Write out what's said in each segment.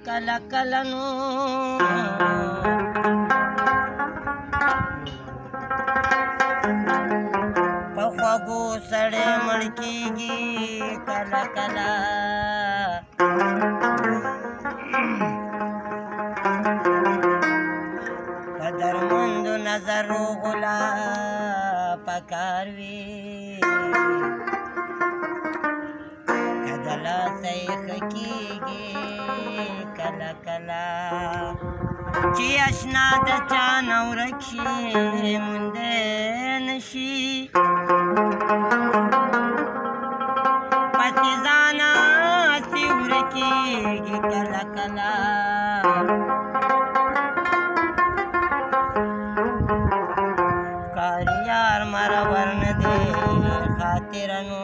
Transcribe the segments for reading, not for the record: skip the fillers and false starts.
کله کله نو په خوږو سړی مړ کېږي کله کله په درمندو نظر روغلا پکار وي که د لاسه یې ښه کېږي کله کله چې اشنا د چا نه ورک شي موندی نه شي پسې ځانه هسې ورکېږي کله کله کاریار مرور نه دی خاطره نو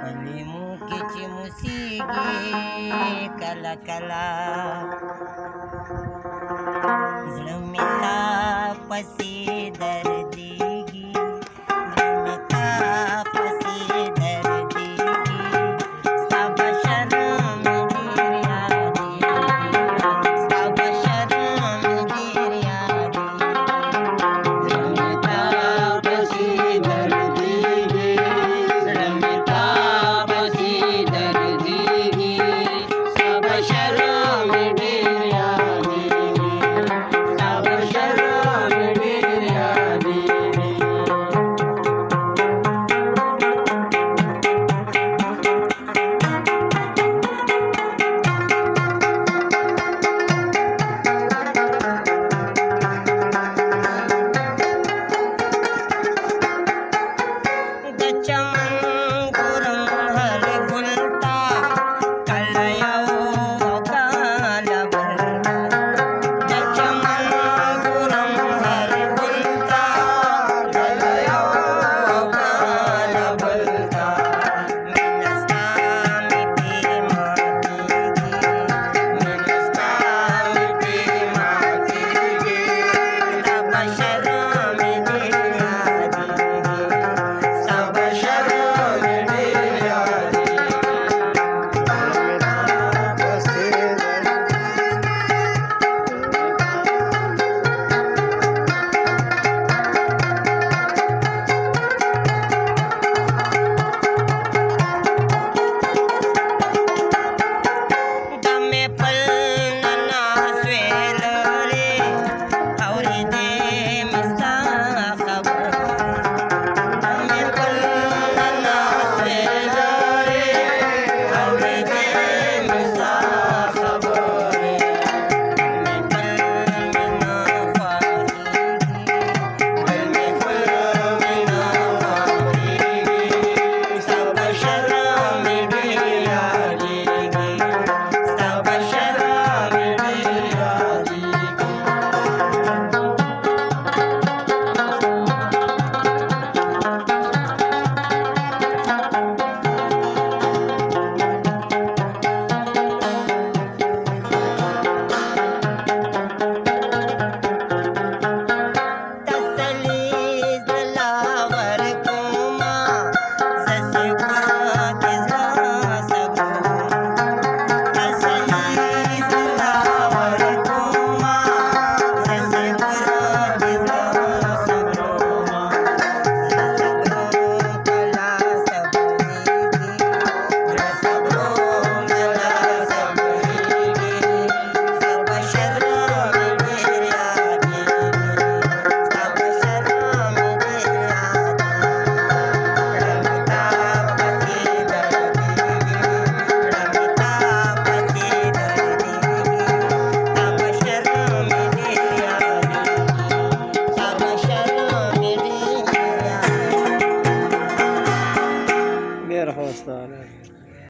په لیمو کې چې موسیږي کله کله زړه مې لا پسې در